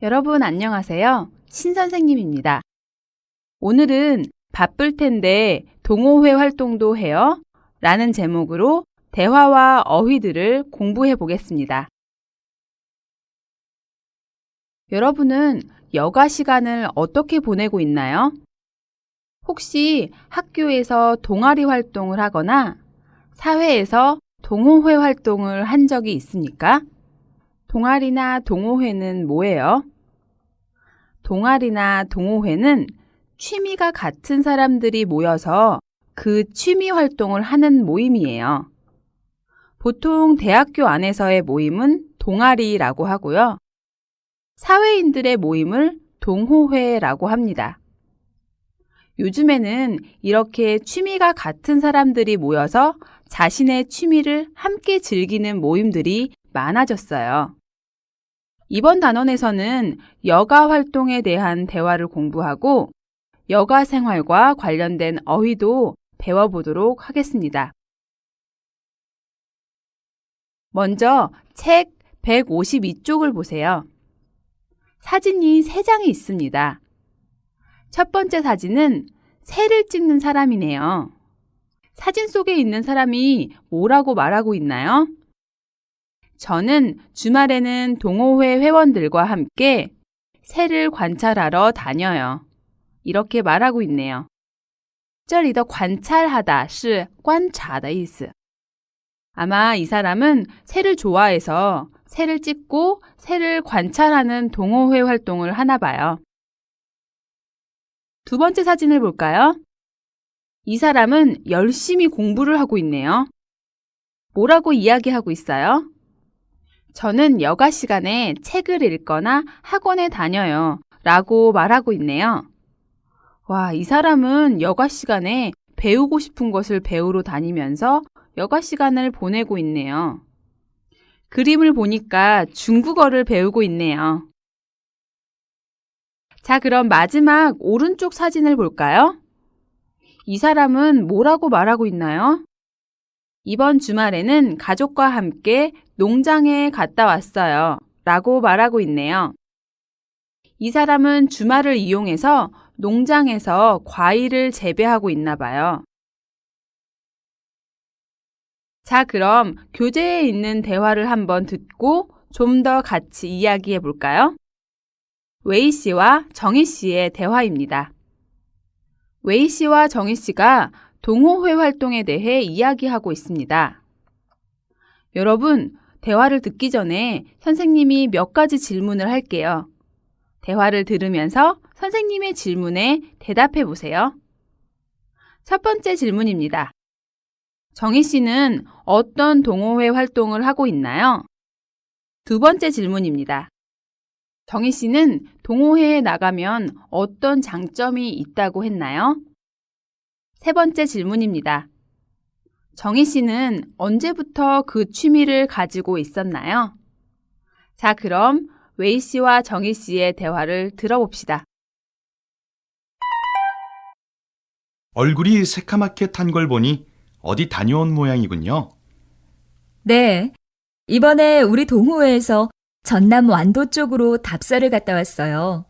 여러분 안녕하세요. 신선생님입니다. 오늘은 바쁠 텐데 동호회 활동도 해요? 라는 제목으로 대화와 어휘들을 공부해 보겠습니다. 여러분은 여가 시간을 어떻게 보내고 있나요? 혹시 학교에서 동아리 활동을 하거나 사회에서 동호회 활동을 한 적이 있습니까? 동아리나 동호회는 뭐예요? 동아리나 동호회는 취미가 같은 사람들이 모여서 그 취미 활동을 하는 모임이에요. 보통 대학교 안에서의 모임은 동아리라고 하고요. 사회인들의 모임을 동호회라고 합니다. 요즘에는 이렇게 취미가 같은 사람들이 모여서 자신의 취미를 함께 즐기는 모임들이 많아졌어요. 이번 단원에서는 여가 활동에 대한 대화를 공부하고 여가 생활과 관련된 어휘도 배워보도록 하겠습니다. 먼저 책 152쪽을 보세요. 사진이 3장이 있습니다. 첫 번째 사진은 새를 찍는 사람이네요. 사진 속에 있는 사람이 뭐라고 말하고 있나요? 저는 주말에는 동호회 회원들과 함께 새를 관찰하러 다녀요. 이렇게 말하고 있네요. 这里的 관찰하다 是观察的意思. 아마 이 사람은 새를 좋아해서 새를 찍고 새를 관찰하는 동호회 활동을 하나 봐요. 두 번째 사진을 볼까요? 이 사람은 열심히 공부를 하고 있네요. 뭐라고 이야기하고 있어요? 저는 여가 시간에 책을 읽거나 학원에 다녀요. 라고 말하고 있네요. 와, 이 사람은 여가 시간에 배우고 싶은 것을 배우러 다니면서 여가 시간을 보내고 있네요. 그림을 보니까 중국어를 배우고 있네요. 자, 그럼 마지막 오른쪽 사진을 볼까요? 이 사람은 뭐라고 말하고 있나요? 이번 주말에는 가족과 함께 농장에 갔다 왔어요. 라고 말하고 있네요. 이 사람은 주말을 이용해서 농장에서 과일을 재배하고 있나 봐요. 자, 그럼 교재에 있는 대화를 한번 듣고 좀 더 같이 이야기해 볼까요? 웨이 씨와 정희 씨의 대화입니다. 웨이 씨와 정희 씨가 동호회 활동에 대해 이야기하고 있습니다. 여러분, 대화를 듣기 전에 선생님이 몇 가지 질문을 할게요. 대화를 들으면서 선생님의 질문에 대답해 보세요. 첫 번째 질문입니다. 정희 씨는 어떤 동호회 활동을 하고 있나요? 두 번째 질문입니다. 정희 씨는 동호회에 나가면 어떤 장점이 있다고 했나요? 세 번째 질문입니다. 정희 씨는 언제부터 그 취미를 가지고 있었나요? 자, 그럼 웨이 씨와 정희 씨의 대화를 들어봅시다. 얼굴이 새카맣게 탄 걸 보니 어디 다녀온 모양이군요. 네, 이번에 우리 동호회에서 전남 완도 쪽으로 답사를 갔다 왔어요.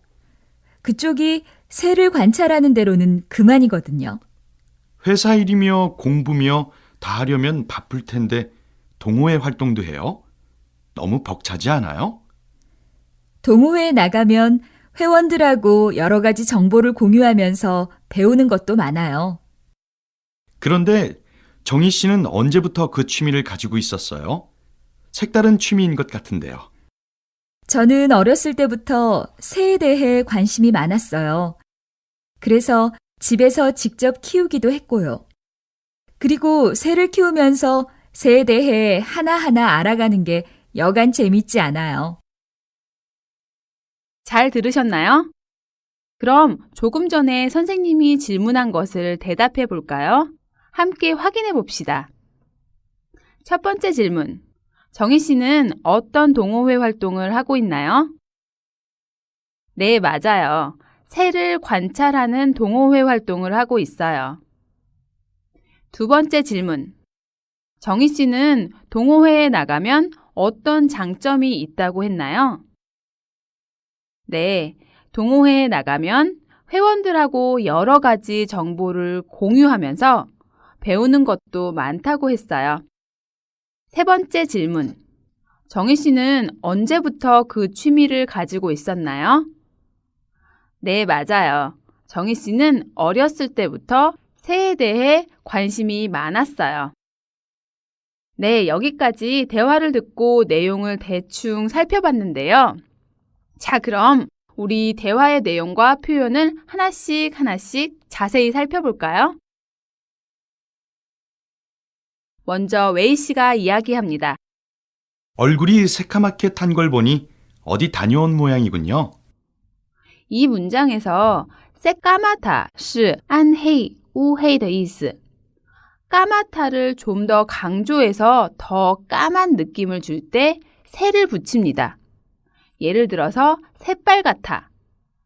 그쪽이 새를 관찰하는 데로는 그만이거든요. 회사 일이며 공부며 다 하려면 바쁠 텐데 동호회 활동도 해요? 너무 벅차지 않아요? 동호회에 나가면 회원들하고 여러 가지 정보를 공유하면서 배우는 것도 많아요. 그런데 정희 씨는 언제부터 그 취미를 가지고 있었어요? 색다른 취미인 것 같은데요. 저는 어렸을 때부터 새에 대해 관심이 많았어요. 그래서 집에서 직접 키우기도 했고요. 그리고 새를 키우면서 새에 대해 하나하나 알아가는 게 여간 재밌지 않아요. 잘 들으셨나요? 그럼 조금 전에 선생님이 질문한 것을 대답해 볼까요? 함께 확인해 봅시다. 첫 번째 질문. 정희 씨는 어떤 동호회 활동을 하고 있나요? 네, 맞아요. 새를 관찰하는 동호회 활동을 하고 있어요. 두 번째 질문. 정희 씨는 동호회에 나가면 어떤 장점이 있다고 했나요? 네, 동호회에 나가면 회원들하고 여러 가지 정보를 공유하면서 배우는 것도 많다고 했어요. 세 번째 질문. 정희 씨는 언제부터 그 취미를 가지고 있었나요? 네, 맞아요. 정희 씨는 어렸을 때부터 새에 대해 관심이 많았어요. 네, 여기까지 대화를 듣고 내용을 대충 살펴봤는데요. 자, 그럼 우리 대화의 내용과 표현을 하나씩 자세히 살펴볼까요? 먼저 웨이 씨가 이야기합니다. 얼굴이 새카맣게 탄 걸 보니 어디 다녀온 모양이군요. 이 문장에서 새까마타 是 안헤이, 우헤이 的意思. 까마타를 좀 더 강조해서 더 까만 느낌을 줄 때 새를 붙입니다. 예를 들어서 새빨갛다,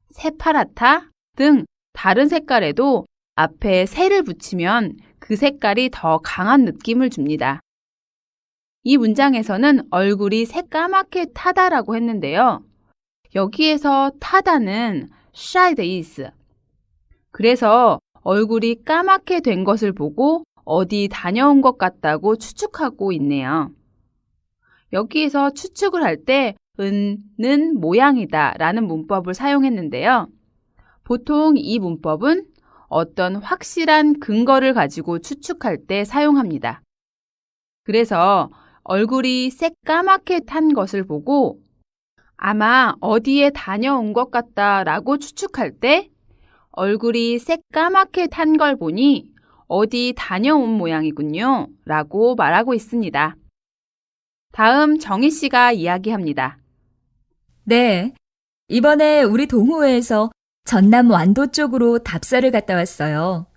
새파랗다 등 다른 색깔에도 앞에 새를 붙이면 그 색깔이 더 강한 느낌을 줍니다. 이 문장에서는 얼굴이 새까맣게 타다라고 했는데요. 여기에서 타다는 晒的意思. 그래서 얼굴이 까맣게 된 것을 보고 어디 다녀온 것 같다고 추측하고 있네요. 여기에서 추측을 할 때 는 모양이다 라는 문법을 사용했는데요. 보통 이 문법은 어떤 확실한 근거를 가지고 추측할 때 사용합니다. 그래서 얼굴이 새까맣게 탄 것을 보고 아마 어디에 다녀온 것 같다 라고 추측할 때 얼굴이 새까맣게 탄 걸 보니 어디 다녀온 모양이군요 라고 말하고 있습니다. 다음 정희 씨가 이야기합니다. 네. 이번에 우리 동호회에서 전남 완도 쪽으로 답사를 갔다 왔어요.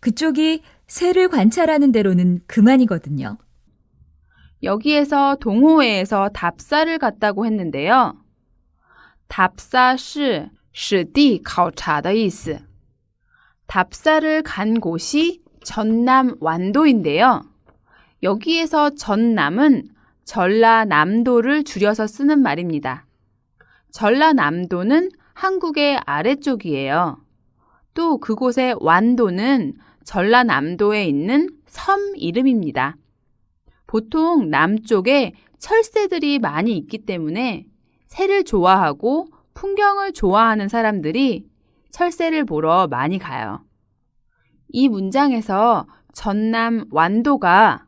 그쪽이 새를 관찰하는 데로는 그만이거든요. 여기에서 동호회에서 답사를 갔다고 했는데요. 답사是实地考察的意思. 답사를 간 곳이 전남 완도인데요. 여기에서 전남은 전라남도를 줄여서 쓰는 말입니다. 전라남도는 한국의 아래쪽이에요. 또 그곳의 완도는 전라남도에 있는 섬 이름입니다. 보통 남쪽에 철새들이 많이 있기 때문에 새를 좋아하고 풍경을 좋아하는 사람들이 철새를 보러 많이 가요. 이 문장에서 전남 완도가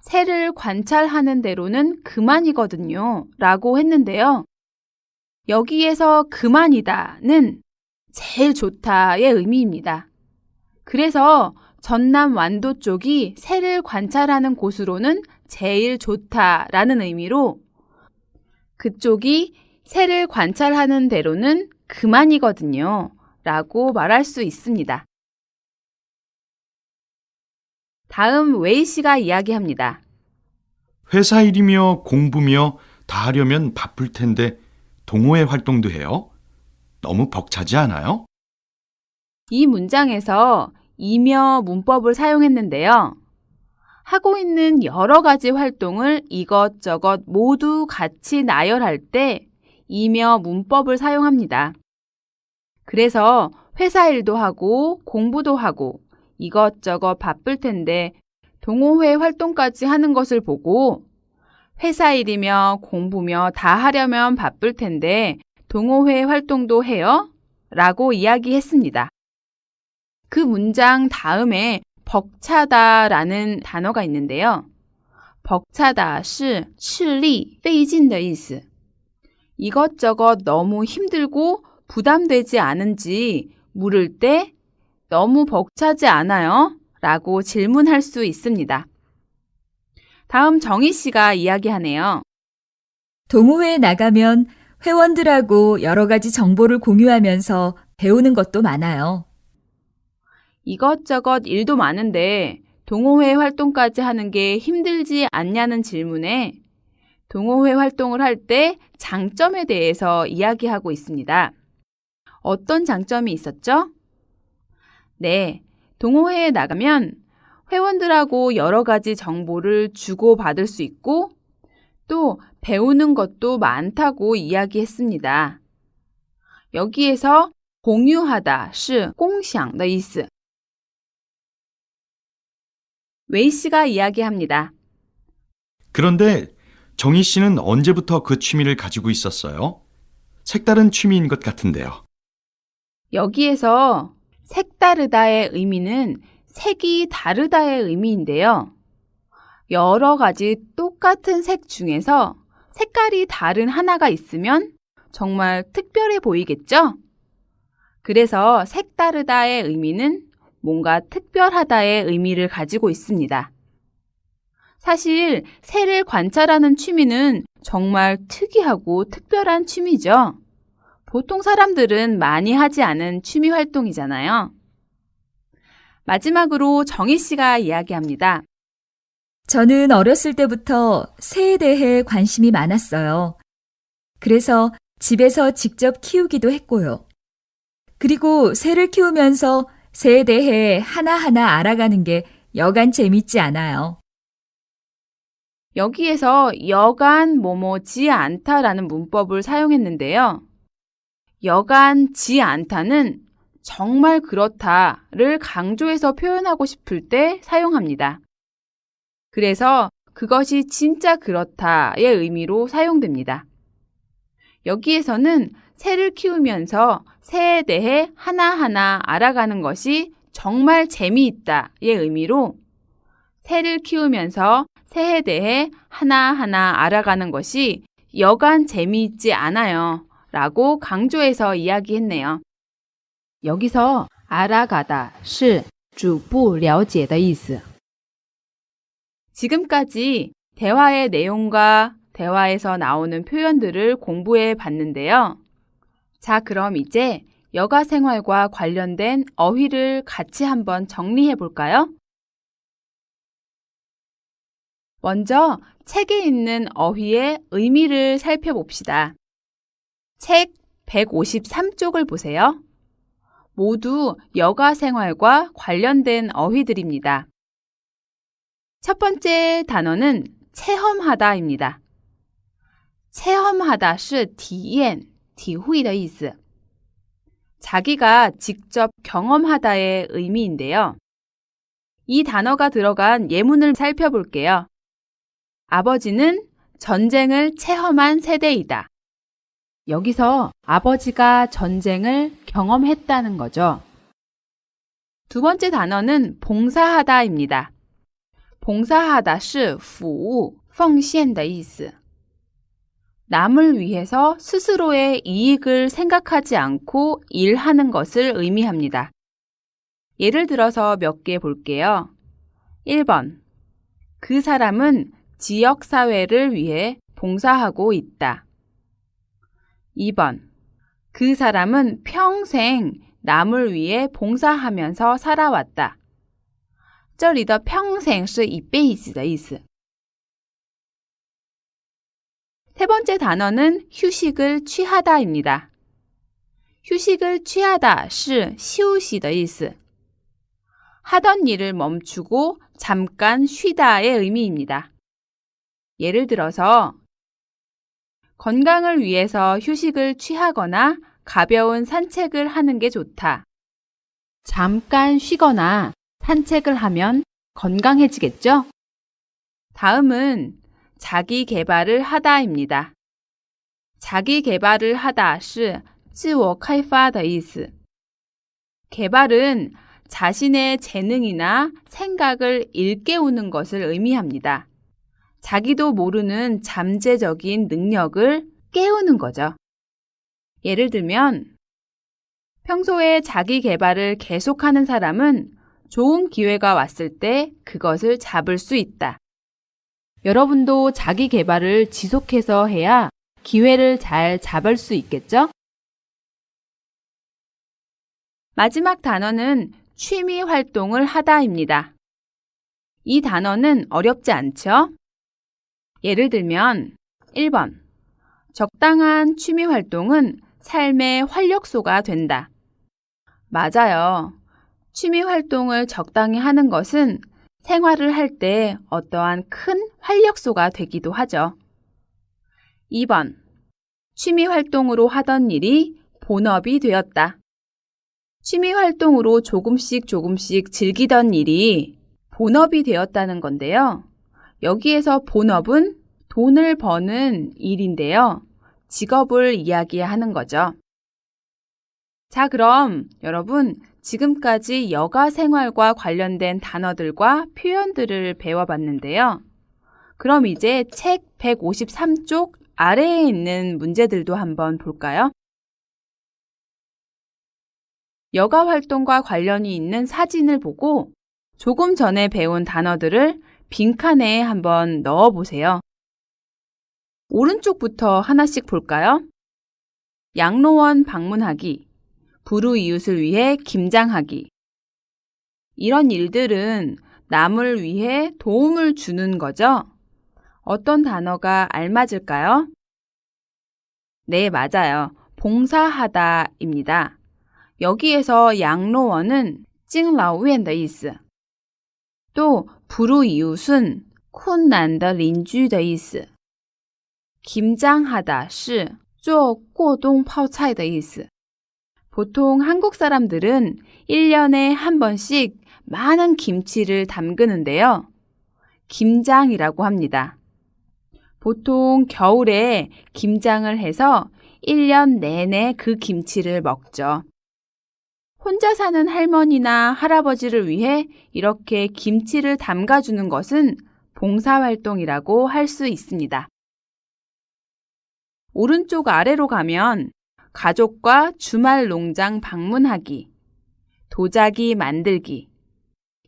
새를 관찰하는 대로는 그만이거든요 라고 했는데요. 여기에서 그만이다는 제일 좋다의 의미입니다. 그래서 전남 완도 쪽이 새를 관찰하는 곳으로는 제일 좋다라는 의미로 그쪽이 새를 관찰하는 대로는 그만이거든요 라고 말할 수 있습니다. 다음 웨이 씨가 이야기합니다. 회사 일이며 공부며 다 하려면 바쁠 텐데 동호회 활동도 해요? 너무 벅차지 않아요? 이 문장에서 이며 문법을 사용했는데요. 하고 있는 여러 가지 활동을 이것저것 모두 같이 나열할 때 이며 문법을 사용합니다. 그래서 회사 일도 하고 공부도 하고 이것저것 바쁠 텐데 동호회 활동까지 하는 것을 보고 회사 일이며 공부며 다 하려면 바쁠 텐데 동호회 활동도 해요? 라고 이야기했습니다. 그 문장 다음에 벅차다라는 단어가 있는데요. 벅차다 是吃力费劲的意思. 이것저것 너무 힘들고 부담되지 않은지 물을 때 너무 벅차지 않아요? 라고 질문할 수 있습니다. 다음 정희 씨가 이야기하네요. 동호회에 나가면 회원들하고 여러 가지 정보를 공유하면서 배우는 것도 많아요. 이것저것 일도 많은데 동호회 활동까지 하는 게 힘들지 않냐는 질문에 동호회 활동을 할 때 장점에 대해서 이야기하고 있습니다. 어떤 장점이 있었죠? 네, 동호회에 나가면 회원들하고 여러 가지 정보를 주고받을 수 있고 또 배우는 것도 많다고 이야기했습니다. 여기에서 공유하다 是共享的意思. 웨이 씨가 이야기합니다. 그런데 정희 씨는 언제부터 그 취미를 가지고 있었어요? 색다른 취미인 것 같은데요. 여기에서 색다르다의 의미는 색이 다르다의 의미인데요. 여러 가지 똑같은 색 중에서 색깔이 다른 하나가 있으면 정말 특별해 보이겠죠? 그래서 색다르다의 의미는 뭔가 특별하다의 의미를 가지고 있습니다. 사실 새를 관찰하는 취미는 정말 특이하고 특별한 취미죠. 보통 사람들은 많이 하지 않은 취미 활동이잖아요. 마지막으로 정희 씨가 이야기합니다. 저는 어렸을 때부터 새에 대해 관심이 많았어요. 그래서 집에서 직접 키우기도 했고요. 그리고 새를 키우면서 새에 대해 하나하나 알아가는 게 여간 재밌지 않아요. 여기에서 여간 뭐뭐지 않다라는 문법을 사용했는데요. 여간지 않다는 정말 그렇다를 강조해서 표현하고 싶을 때 사용합니다. 그래서 그것이 진짜 그렇다의 의미로 사용됩니다. 여기에서는 새를 키우면서 새에 대해 하나하나 알아가는 것이 정말 재미있다의 의미로 새를 키우면서 새에 대해 하나하나 알아가는 것이 여간 재미있지 않아요 라고 강조해서 이야기했네요. 여기서 알아가다 是逐步了解的意思. 지금까지 대화의 내용과 대화에서 나오는 표현들을 공부해 봤는데요. 자, 그럼 이제 여가 생활과 관련된 어휘를 같이 한번 정리해 볼까요? 먼저 책에 있는 어휘의 의미를 살펴봅시다. 책 153쪽을 보세요. 모두 여가 생활과 관련된 어휘들입니다. 첫 번째 단어는 체험하다입니다. 체험하다 是体验,体会的意思. 자기가 직접 경험하다의 의미인데요. 이 단어가 들어간 예문을 살펴볼게요. 아버지는 전쟁을 체험한 세대이다. 여기서 아버지가 전쟁을 경험했다는 거죠. 두 번째 단어는 봉사하다입니다. 봉사하다 是服务,奉献的意思. 남을 위해서 스스로의 이익을 생각하지 않고 일하는 것을 의미합니다. 예를 들어서 몇 개 볼게요. 1번. 그 사람은 지역사회를 위해 봉사하고 있다. 2번. 그 사람은 평생 남을 위해 봉사하면서 살아왔다. 这里的평생是一辈子的意思. 세 번째 단어는 휴식을 취하다입니다. 휴식을 취하다 是休息的意思. 하던 일을 멈추고 잠깐 쉬다의 의미입니다. 예를 들어서 건강을 위해서 휴식을 취하거나 가벼운 산책을 하는 게 좋다. 잠깐 쉬거나 산책을 하면 건강해지겠죠? 다음은 자기 개발을 하다입니다. 자기 개발을 하다 是自我开发的意思. 개발은 자신의 재능이나 생각을 일깨우는 것을 의미합니다. 자기도 모르는 잠재적인 능력을 깨우는 거죠. 예를 들면 평소에 자기 개발을 계속하는 사람은 좋은 기회가 왔을 때 그것을 잡을 수 있다. 여러분도 자기 개발을 지속해서 해야 기회를 잘 잡을 수 있겠죠? 마지막 단어는 취미 활동을 하다입니다. 이 단어는 어렵지 않죠? 예를 들면 1번. 적당한 취미 활동은 삶의 활력소가 된다. 맞아요. 취미 활동을 적당히 하는 것은 생활을 할 때 어떠한 큰 활력소가 되기도 하죠. 2번. 취미 활동으로 하던 일이 본업이 되었다. 취미 활동으로 조금씩 즐기던 일이 본업이 되었다는 건데요. 여기에서 본업은 돈을 버는 일인데요. 직업을 이야기하는 거죠. 자, 그럼 여러분 지금까지 여가 생활과 관련된 단어들과 표현들을 배워봤는데요. 그럼 이제 책 153쪽 아래에 있는 문제들도 한번 볼까요? 여가 활동과 관련이 있는 사진을 보고 조금 전에 배운 단어들을 빈칸에 한번 넣어 보세요. 오른쪽부터 하나씩 볼까요? 양로원 방문하기, 불우이웃을 위해 김장하기. 이런 일들은 남을 위해 도움을 주는 거죠? 어떤 단어가 알맞을까요? 네, 맞아요. 봉사하다입니다. 여기에서 양로원은 敬老院的意思. 또 불우이웃은 困难的邻居的意思. 김장하다 是做过冬泡菜的意思. 보통 한국 사람들은 1년에 한 번씩 많은 김치를 담그는데요. 김장이라고 합니다. 보통 겨울에 김장을 해서 1년 내내 그 김치를 먹죠. 혼자 사는 할머니나 할아버지를 위해 이렇게 김치를 담가주는 것은 봉사활동이라고 할 수 있습니다. 오른쪽 아래로 가면 가족과 주말 농장 방문하기, 도자기 만들기,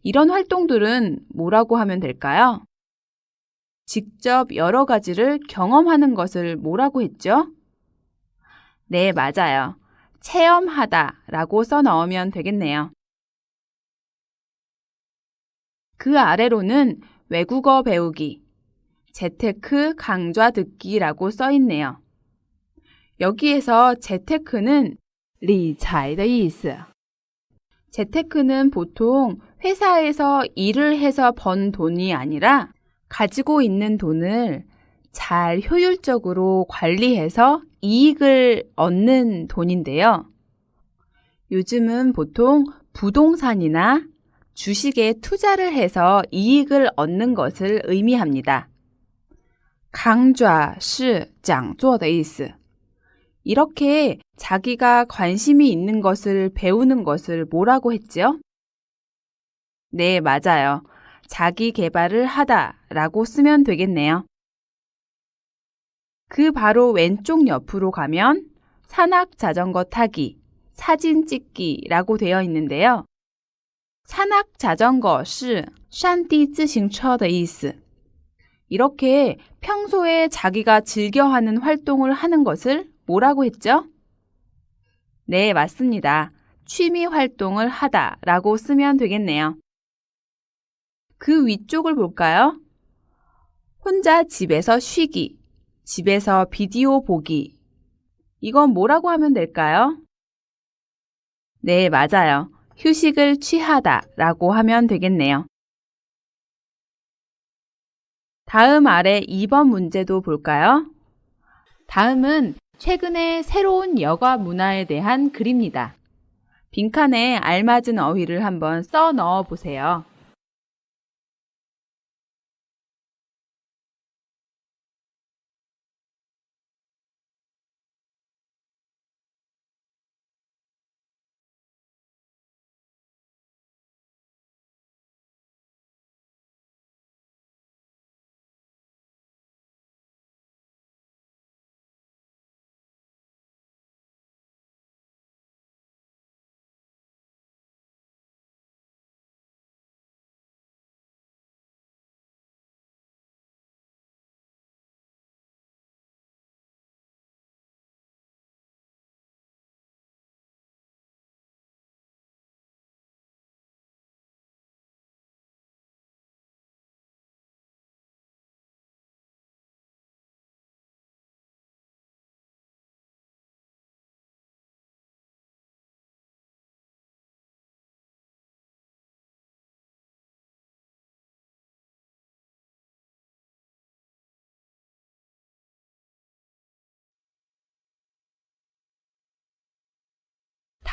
이런 활동들은 뭐라고 하면 될까요? 직접 여러 가지를 경험하는 것을 뭐라고 했죠? 네, 맞아요. 체험하다라고 써 넣으면 되겠네요. 그 아래로는 외국어 배우기, 재테크 강좌 듣기라고 써 있네요. 여기에서 재테크는 理财的意思. 재테크는 보통 회사에서 일을 해서 번 돈이 아니라 가지고 있는 돈을 잘 효율적으로 관리해서 이익을 얻는 돈인데요. 요즘은 보통 부동산이나 주식에 투자를 해서 이익을 얻는 것을 의미합니다. 강좌是讲座的意思. 이렇게 자기가 관심이 있는 것을 배우는 것을 뭐라고 했죠? 네, 맞아요. 자기 개발을 하다라고 쓰면 되겠네요. 그 바로 왼쪽 옆으로 가면 산악 자전거 타기, 사진 찍기라고 되어 있는데요. 산악 자전거 是山地自行车的意思. 이렇게 평소에 자기가 즐겨하는 활동을 하는 것을 뭐라고 했죠? 네, 맞습니다. 취미 활동을 하다라고 쓰면 되겠네요. 그 위쪽을 볼까요? 혼자 집에서 쉬기, 집에서 비디오 보기. 이건 뭐라고 하면 될까요? 네, 맞아요. 휴식을 취하다라고 하면 되겠네요. 다음 아래 2번 문제도 볼까요? 다음은 최근에 새로운 여가 문화에 대한 글입니다. 빈칸에 알맞은 어휘를 한번 써 넣어 보세요.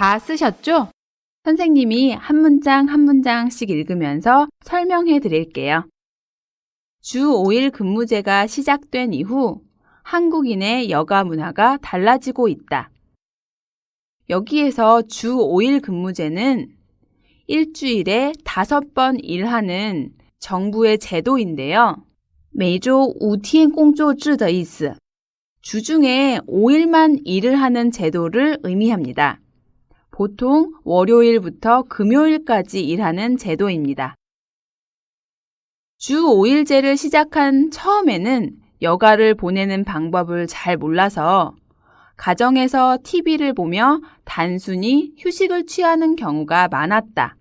다 쓰셨죠? 선생님이 한 문장 한 문장씩 읽으면서 설명해 드릴게요. 주 5일 근무제가 시작된 이후 한국인의 여가 문화가 달라지고 있다. 여기에서 주 5일 근무제는 일주일에 5번 일하는 정부의 제도인데요. 每周5天工作制的意思. 주중에 5일만 일을 하는 제도를 의미합니다. 보통 월요일부터 금요일까지 일하는 제도입니다. 주 5일제를 시작한 처음에는 여가를 보내는 방법을 잘 몰라서 가정에서 TV를 보며 단순히 휴식을 취하는 경우가 많았다.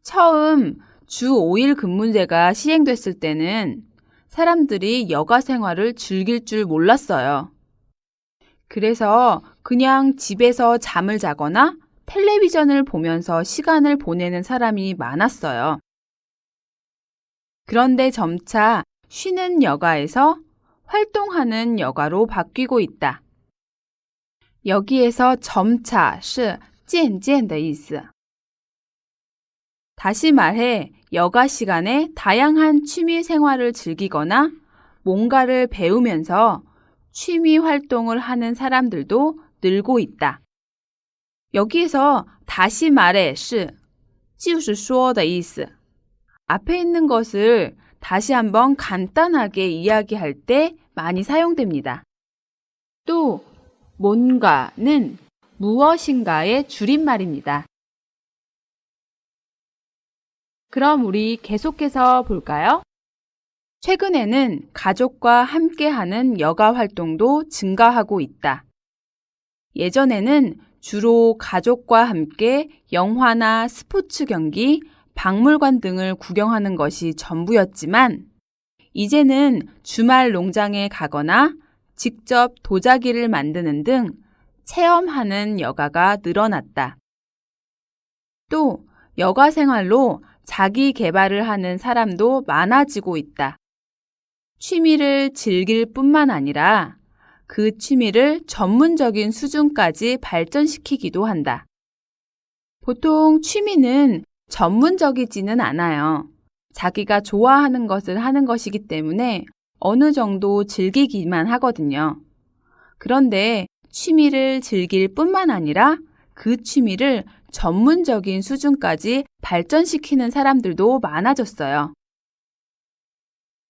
처음 주 5일 근무제가 시행됐을 때는 사람들이 여가 생활을 즐길 줄 몰랐어요. 그래서 그냥 집에서 잠을 자거나 텔레비전을 보면서 시간을 보내는 사람이 많았어요. 그런데 점차 쉬는 여가에서 활동하는 여가로 바뀌고 있다. 여기에서 점차 是渐渐的意思. 다시 말해 여가 시간에 다양한 취미 생활을 즐기거나 뭔가를 배우면서 취미 활동을 하는 사람들도 늘고 있다. 여기에서 다시 말해 是就是说的意思. 앞에 있는 것을 다시 한번 간단하게 이야기할 때 많이 사용됩니다. 또 뭔가는 무엇인가의 줄임말입니다. 그럼 우리 계속해서 볼까요? 최근에는 가족과 함께하는 여가 활동도 증가하고 있다. 예전에는 주로 가족과 함께 영화나 스포츠 경기, 박물관 등을 구경하는 것이 전부였지만 이제는 주말 농장에 가거나 직접 도자기를 만드는 등 체험하는 여가가 늘어났다. 또 여가 생활로 자기 개발을 하는 사람도 많아지고 있다. 취미를 즐길 뿐만 아니라 그 취미를 전문적인 수준까지 발전시키기도 한다. 보통 취미는 전문적이지는 않아요. 자기가 좋아하는 것을 하는 것이기 때문에 어느 정도 즐기기만 하거든요. 그런데 취미를 즐길 뿐만 아니라 그 취미를 전문적인 수준까지 발전시키는 사람들도 많아졌어요.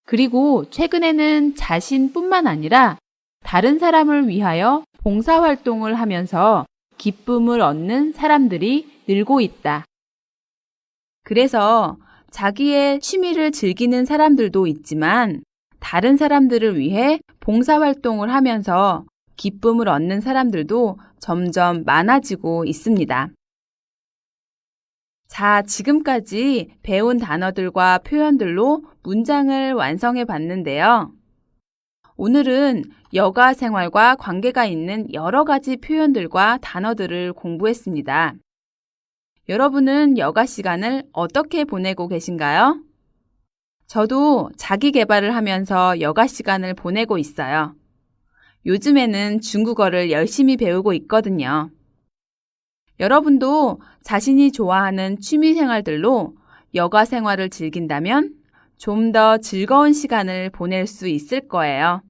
그리고 최근에는 자신뿐만 아니라 다른 사람을 위하여 봉사활동을 하면서 기쁨을 얻는 사람들이 늘고 있다. 그래서 자기의 취미를 즐기는 사람들도 있지만 다른 사람들을 위해 봉사활동을 하면서 기쁨을 얻는 사람들도 점점 많아지고 있습니다. 자, 지금까지 배운 단어들과 표현들로 문장을 완성해 봤는데요. 오늘은 여가 생활과 관계가 있는 여러 가지 표현들과 단어들을 공부했습니다. 여러분은 여가 시간을 어떻게 보내고 계신가요? 저도 자기 개발을 하면서 여가 시간을 보내고 있어요. 요즘에는 중국어를 열심히 배우고 있거든요. 여러분도 자신이 좋아하는 취미 생활들로 여가 생활을 즐긴다면 좀 더 즐거운 시간을 보낼 수 있을 거예요.